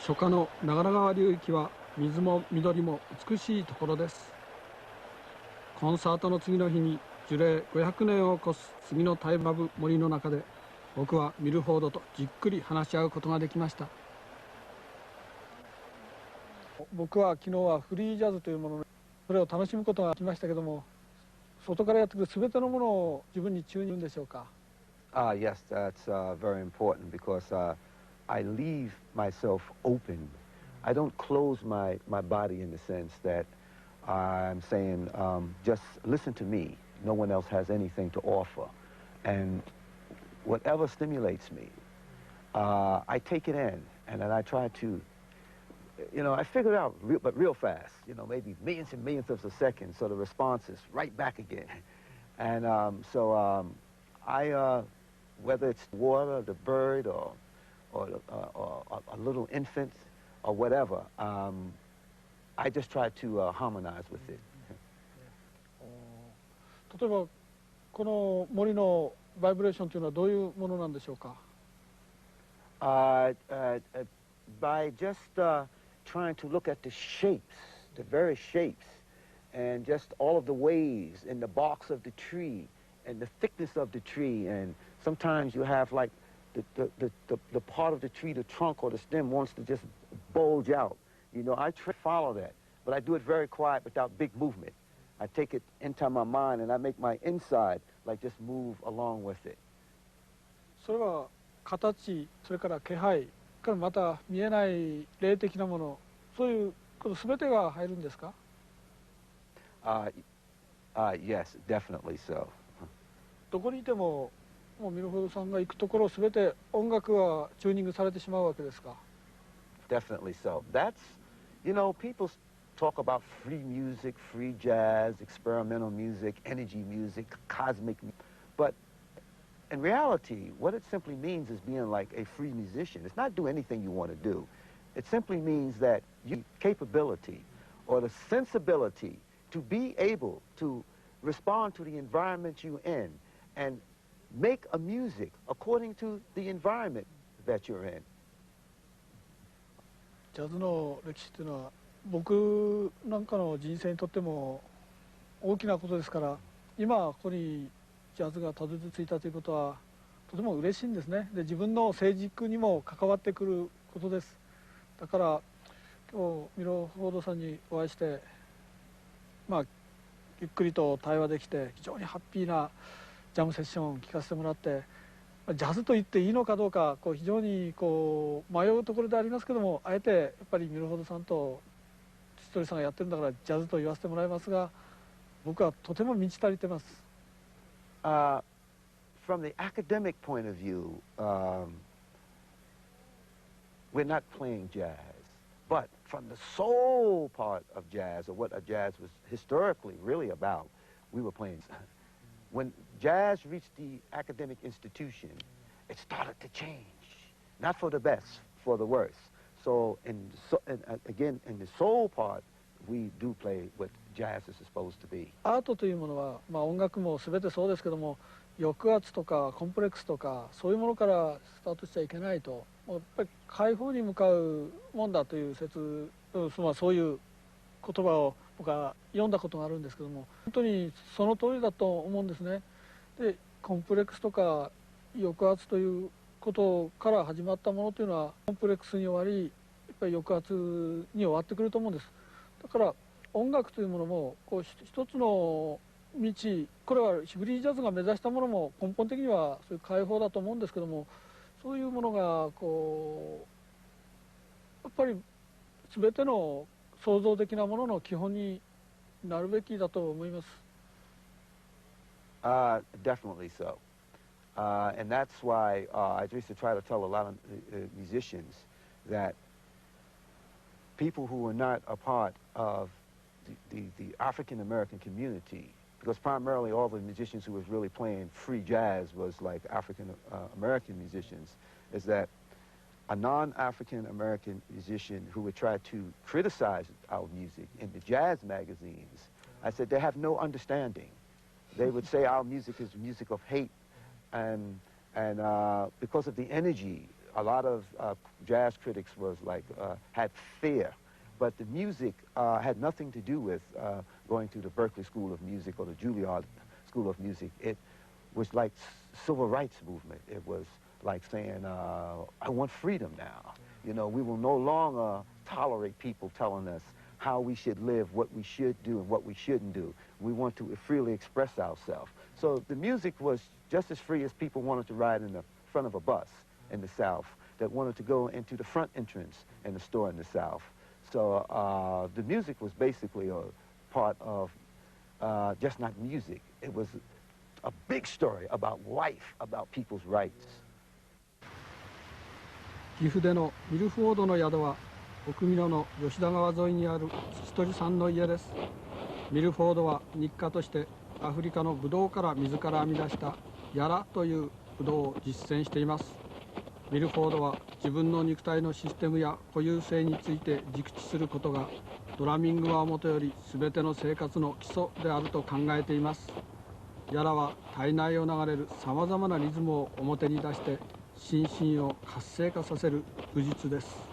初夏の長良川流域は水も緑も美しいところです。コンサートの次の日に樹齢500年を超す杉の絶え間ぶ森の中で、僕はミルフォードとじっくり話し合うことができました。僕は昨日はフリージャズというもの、それを楽しむことができましたけども、外からやってくる全てのものを自分にチューニングでしょうか。Yes, that's very important because I leave myself open. I don't close my body in the sense that I'm saying, just listen to me. No one else has anything to offer. And whatever stimulates me, I take it in, and then I try to, I figure it out, but real fast, maybe millions and millions of a second, so the response is right back again. And whether it's water, the bird, or a little infant, or whatever, I just try to harmonize with it. 例えばこの森のバイブレーションというのはどういうものなんでしょうか。By just trying to look at the shapes, the various shapes, and just all of the waves in the barks of the tree, and the thickness of the tree, and sometimes you have like the part of the tree, the trunk or the stem wants to just bulge out. I try to follow that, but I do it very quiet without big movement. I take it into my mind and I make my inside like just move along with it. それは形、それから気配、からまた見えない霊的なもの、そういうこと全てが入るんですか。Yes, definitely so. どこにいても、もうミルフォードさんが行くところ全て音楽はチューニングされてしまうわけですか。Definitely so. That's, people talk about free music, free jazz, experimental music, energy music, cosmic music. But in reality, what it simply means is being like a free musician. It's not do anything you want to do. It simply means that your capability or the sensibility to be able to respond to the environment you're in and make a music according to the environment that you're in. ジャズの歴史というのは僕なんかの人生にとっても大きなことですから、今ここにジャズがたどり着いたということはとても嬉しいんですね。で、自分の成熟にも関わってくることです。だから今日ミルフォードさんにお会いして、ゆっくりと対話できて非常にハッピーなジャムセッションを聞かせてもらって、ジャズと言っていいのかどうか非常に迷うところでありますけども、あえてやっぱりミルフォードさんと土取さんがやってるんだからジャズと言わせてもらいますが、僕はとても満ち足りてます。From the academic point of view, we're not playing jazz, but from the soul part of jazz, or what a jazz was historically really about, we were playing. When jazz reached the academic institution, it started to change, not for the best, for the worse. So, again, in the soul part, we do play what jazz is supposed to be. アートというものは、音楽も全てそうですけども、抑圧とかコンプレックスとかそういうものからスタートしちゃいけないと、やっぱり解放に向かうもんだというそういう言葉を僕は読んだことがあるんですけども、本当にその通りだと思うんですね。で、コンプレックスとか抑圧ということから始まったものというのはコンプレックスに終わり、やっぱり抑圧に終わってくると思うんです。だから音楽というものも一つの道、これはフリージャズが目指したものも根本的にはそういう解放だと思うんですけども、そういうものがやっぱり全ての創造的なものの基本になるべきだと思います。Definitely so. And that's why I used to try to tell a lot of musicians that people who were not a part of the African American community, because primarily all the musicians who was really playing free jazz was like African American musicians, is that a non-African American musician who would try to criticize our music in the jazz magazines, I said they have no understanding. They would say our music is music of hate, and because of the energy a lot of jazz critics was like, had fear. But the music had nothing to do with going to the Berklee School of Music or the Juilliard School of Music. It was like civil rights movement. It was like saying, I want freedom now. You know, we will no longer tolerate people telling us how we should live, what we should do, and what we shouldn't do. We want to freely express ourselves. So the music was just as free as people wanted to ride in the front of a bus in the South, that wanted to go into the front entrance in the store in the South. So the music was basically a part of just not music. It was a big story about life, about people's rights. 岐阜でのミルフォードの宿は奥美濃の吉田川沿いにある土取さんの家です。ミルフォードは日課としてアフリカのブドウから自ら編み出したヤラというブドウを実践しています。ミルフォードは自分の肉体のシステムや固有性について熟知することがドラミングはもとより全ての生活の基礎であると考えています。ヤラは体内を流れるさまざまなリズムを表に出して心身を活性化させる武術です。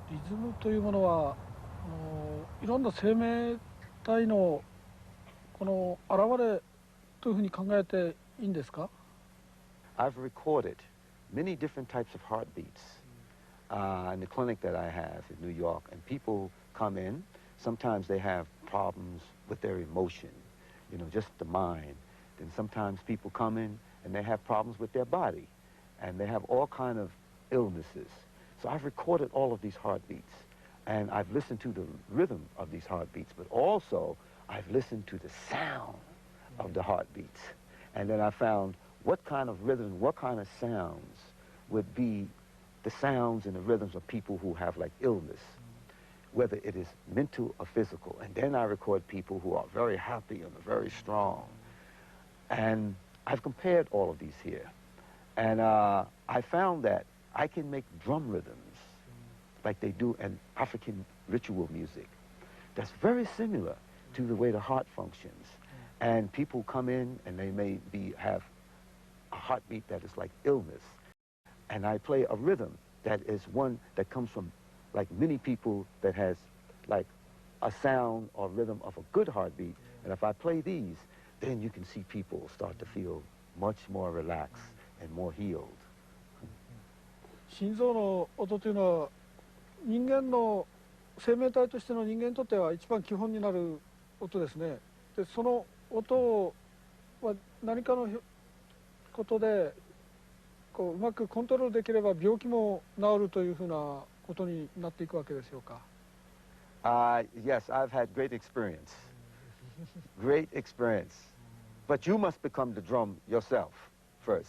リズムというものはいろんな生命体のこの現れというふうに考えていいんですか？ I've recorded many different types of heartbeats in the clinic that I have in New York, and people come in. Sometimes they have problems with their emotion, you know, just the mind. Then sometimes people come in and they have problems with their body, and they have all kind of illnesses. So I've recorded all of these heartbeats, and I've listened to the rhythm of these heartbeats, but also I've listened to the sound of the heartbeats. And then I found what kind of rhythm, what kind of sounds would be the sounds and the rhythms of people who have like illness, whether it is mental or physical. And then I record people who are very happy and very strong. And I've compared all of these here. And I found that I can make drum rhythms like they do in African ritual music. That's very similar to the way the heart functions. And people come in and they may have a heartbeat that is like illness. And I play a rhythm that is one that comes from like many people that has like a sound or rhythm of a good heartbeat. And if I play these, then you can see people start to feel much more relaxed and more healed. 心臓の音というのは人間の生命体としての人間にとっては一番基本になる音ですね。でその音は何かのことでこううまくコントロールできれば病気も治るというふうなことになっていくわけでしょうか。Yes, I've had great experience. Great experience. But you must become the drum yourself first.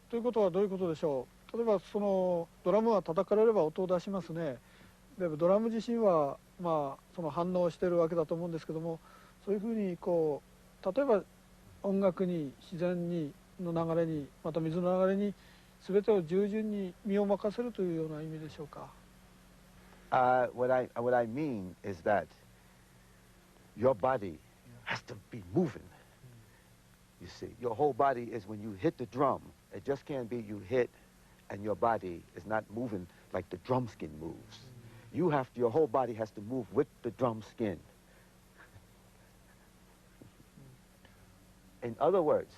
ということはどういうことでしょう。例えばそのドラムは叩かれれば音を出しますね。でドラム自身はまあその反応しているわけだと思うんですけども、そういうふうにこう例えば音楽に自然にの流れにまた水の流れに全てを従順に身を任せるというような意味でしょうか。What I mean is that your body has to be moving. You see, your whole body is when you hit the drum. It just can't be you hit and your body is not moving like the drum skin moves. Your whole body has to move with the drum skin. In other words,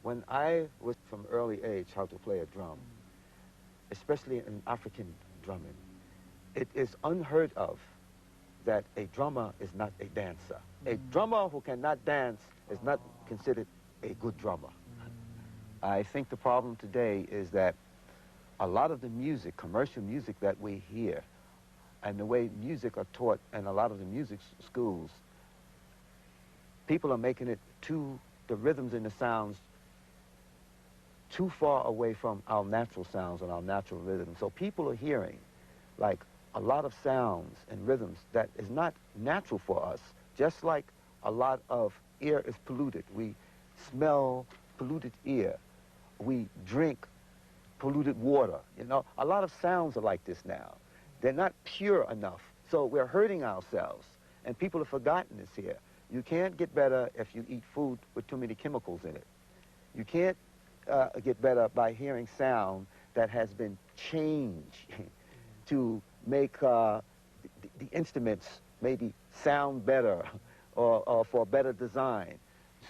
when I was from early age how to play a drum, especially in African drumming, it is unheard of that a drummer is not a dancer. A drummer who cannot dance is not considered a good drummer. I think the problem today is that a lot of the music, commercial music that we hear, and the way music are taught in a lot of the music schools, people are making it to the rhythms and the sounds too far away from our natural sounds and our natural rhythms. So people are hearing like a lot of sounds and rhythms that is not natural for us, just like a lot of air is polluted. We smell polluted air. We drink polluted water. You know, a lot of sounds are like this now. They're not pure enough. So we're hurting ourselves. And people have forgotten this here. You can't get better if you eat food with too many chemicals in it. You can't get better by hearing sound that has been changed to make the instruments maybe sound better or for better design.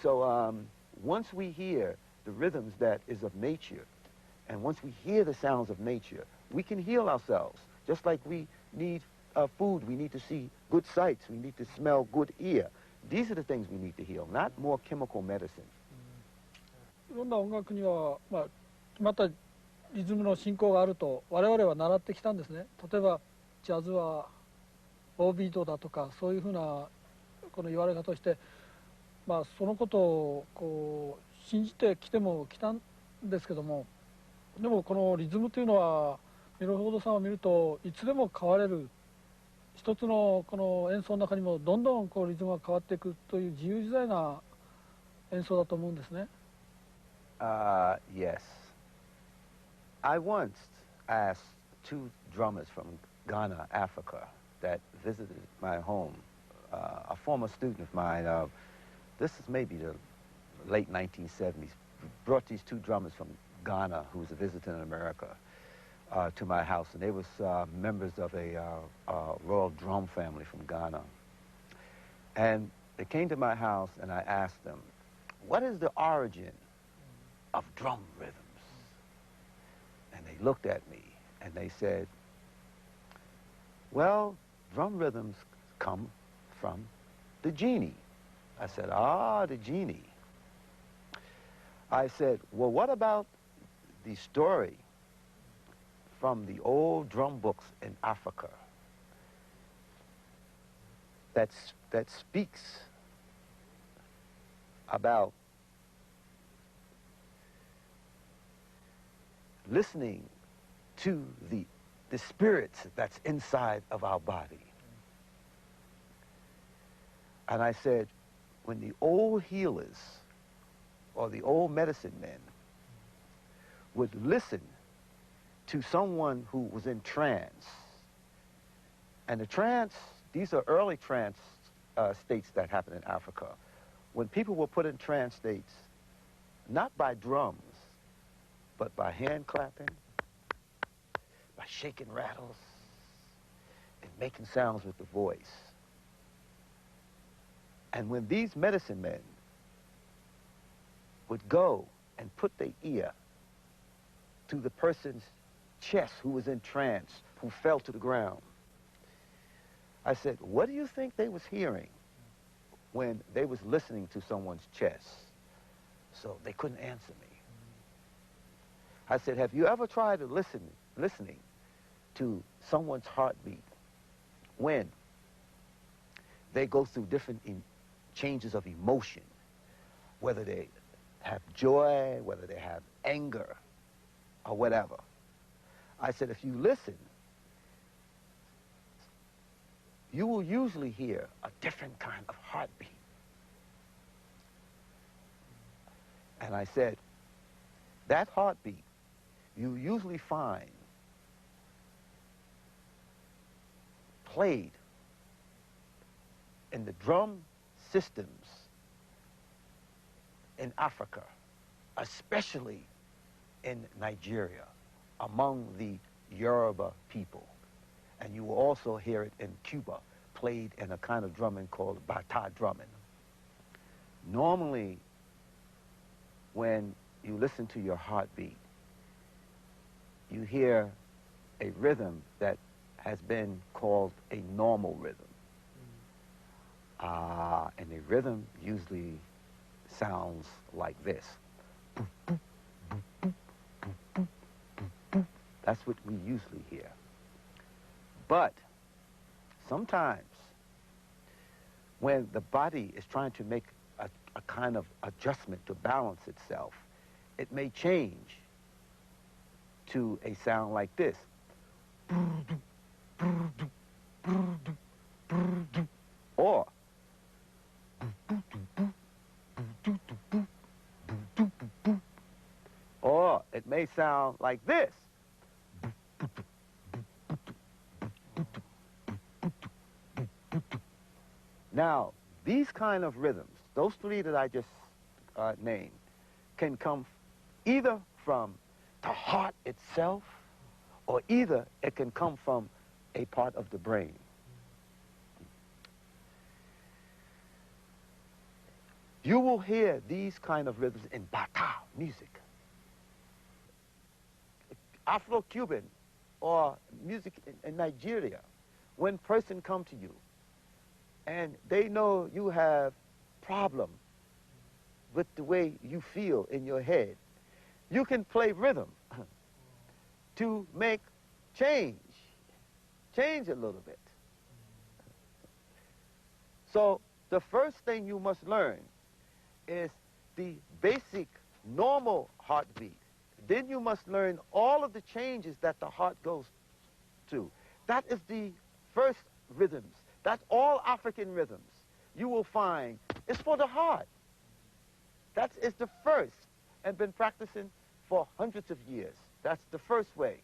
So once we hear the rhythms that is of nature, and once we hear the sounds of nature, we can heal ourselves. Just like we need food, we need to see good sights, we need to smell good air. These are the things we need to heal, not more chemical medicine. いろんな音楽には、決まったリズムの進行があると我々は習ってきたんですね。例えばジャズはオービートだとかそういうふうなこの言われ方をして、そのことをこう信じてきてもきたんですけども、でもこのリズムというのはミルフォードさんを見るといつでも変われる、一つのこの演奏の中にもどんどんこうリズムが変わっていくという自由自在な演奏だと思うんですね。Yes. I once asked two drummers from Ghana, Africa, that visited my home, a former student of mine, this is maybe the late 1970s, brought these two drummers from Ghana, who was a visitor in America, to my house, and they was members of a royal drum family from Ghana. And they came to my house, and I asked them, what is the origin of drum rhythms? And they looked at me, and they said, well, drum rhythms come from the genie. I said, the genie. I said, well, what about the story from the old drum books in Africa that speaks about listening to the spirits that's inside of our body? And I said, when the old healers or the old medicine men would listen to someone who was in trance, and the trance, these are early trance states that happen in Africa, when people were put in trance states, not by drums, but by hand clapping, by shaking rattles, and making sounds with the voice. And when these medicine men would go and put their ear to the person's chest who was in trance, who fell to the ground, I said, what do you think they was hearing when they was listening to someone's chest? So they couldn't answer me. I said, have you ever tried to listening to someone's heartbeat when they go through different changes of emotion, whether they have joy, whether they have anger, or whatever? I said, if you listen, you will usually hear a different kind of heartbeat. And I said, that heartbeat you usually find played in the drum systems in Africa, especially in Nigeria, among the Yoruba people. And you will also hear it in Cuba, played in a kind of drumming called bata drumming. Normally, when you listen to your heartbeat, you hear a rhythm that has been called a normal rhythm. And the rhythm usually sounds like this. That's what we usually hear. But sometimes when the body is trying to make a kind of adjustment to balance itself, it may change to a sound like this. Or it may sound like this. Now, these kind of rhythms, those three that I just named, can come either from the heart itself, or either it can come from a part of the brain. You will hear these kind of rhythms in Bata music. Afro-Cuban or music in Nigeria, when person come to you and they know you have problem with the way you feel in your head, you can play rhythm to make change a little bit. So the first thing you must learn is the basic normal heartbeat. Then you must learn all of the changes that the heart goes to. That is the first rhythms. That's all African rhythms. You will find it's for the heart. That is the first, and been practicing for hundreds of years. That's the first way.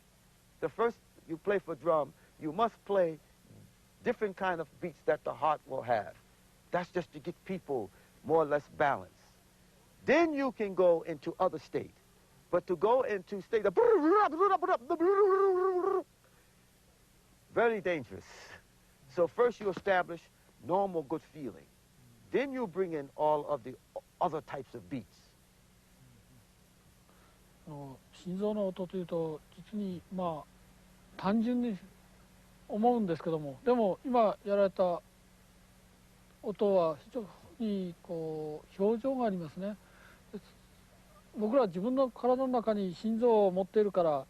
The first you play for drum, you must play different kind of beats that the heart will have. That's just to get people more or less balanced. Then you can go into other state. But to go into state of very dangerous. So first you establish normal good feeling. Then you bring in all of the other types of beats. 心臓の音というと実にまあ単純に思うんですけども、でも今やられた音は非常にこう表情がありますね。僕らは自分の体の中に心臓を持っているから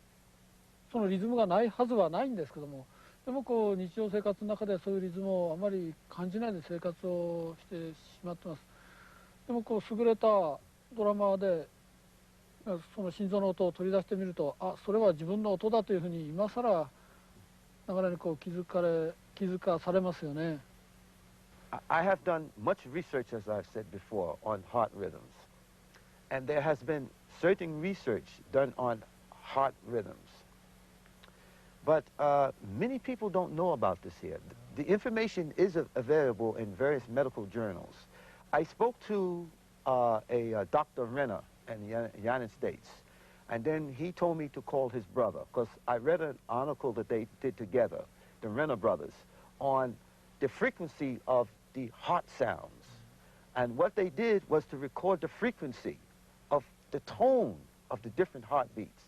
そのリズムがないはずはないんですけども、でもこう日常生活の中でそういうリズムをあまり感じないで生活をしてしまってます。でもこう優れたドラマーでその心臓の音を取り出してみると、あ、それは自分の音だというふうに今更ながらにこう気づかされますよね。I have done much research, as I've said before, on heart rhythms. And there has been certain research done on heart rhythms. But many people don't know about this here. The information is available in various medical journals. I spoke to Dr. Renner in the United States, and then he told me to call his brother, because I read an article that they did together, the Renner brothers, on the frequency of the heart sounds. And what they did was to record the frequency of the tone of the different heartbeats.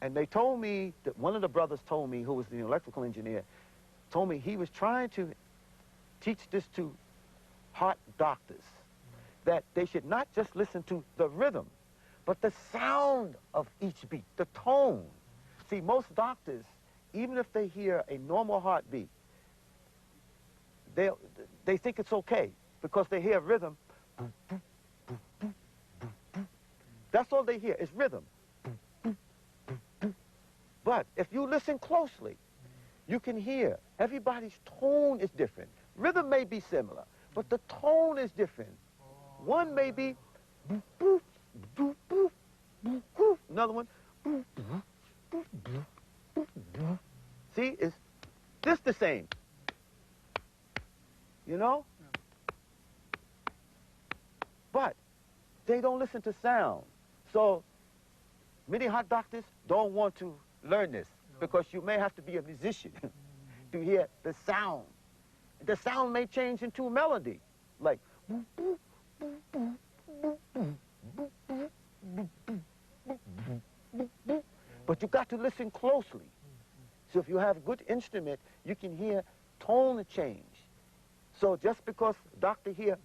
And they told me, that one of the brothers told me, who was the electrical engineer, told me he was trying to teach this to heart doctors, that they should not just listen to the rhythm, but the sound of each beat, the tone. See, most doctors, even if they hear a normal heartbeat, they think it's okay because they hear rhythm. That's all they hear is rhythm. But if you listen closely, you can hear everybody's tone is different. Rhythm may be similar, but the tone is different. One may be another one. See, is this the same? You know? But they don't listen to sound. So many heart doctors don't want to learn this because you may have to be a musician to hear the sound. The sound may change into a melody, like but you got to listen closely. So if you have a good instrument, you can hear tone change. So just because doctor here,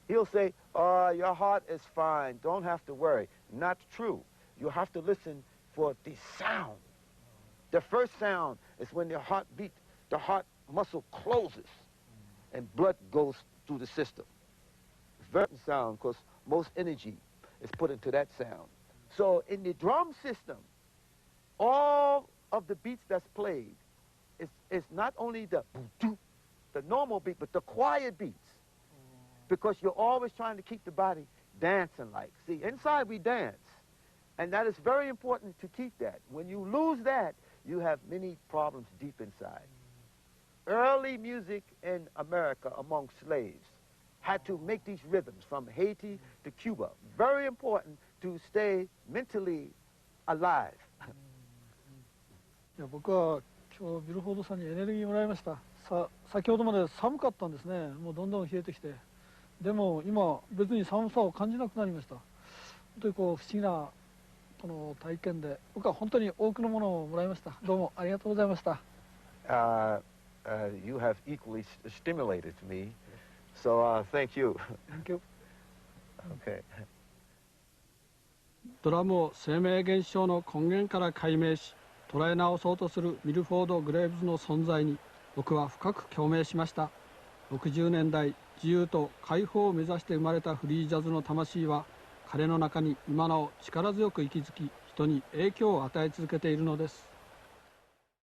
he'll say, oh, your heart is fine, don't have to worry. Not true. You have to listen for the sound. The first sound is when the heart beat, the heart muscle closes and blood goes through the system. Very sound, because most energy is put into that sound. So in the drum system, all of the beats that's played is not only the normal beat, but the quiet beats. Because you're always trying to keep the body dancing like. See, inside we dance. And that is very important to keep that. When you lose that, you have many problems deep inside. Early music in America among slaves had to make these rhythms from Haiti to Cuba. Very important to stay mentally alive. いや、僕は今日ビルフォードさんにエネルギーもらいました。先ほどまで寒かったんですね。もうどんどん冷えてきて。でも今別に寒さを感じなくなりました。本当にこう不思議なこの体験で、僕は本当に多くのものをもらいました。どうもありがとうございました。You have equally stimulated me, so thank you. Thank you. Okay. ドラムを生命現象の根源から解明し、捉え直そうとするミルフォード・グレイブズの存在に僕は深く共鳴しました。60年代、自由と解放を目指して生まれたフリージャズの魂は、彼の中に今なお力強く息づき、人に影響を与え続けているのです。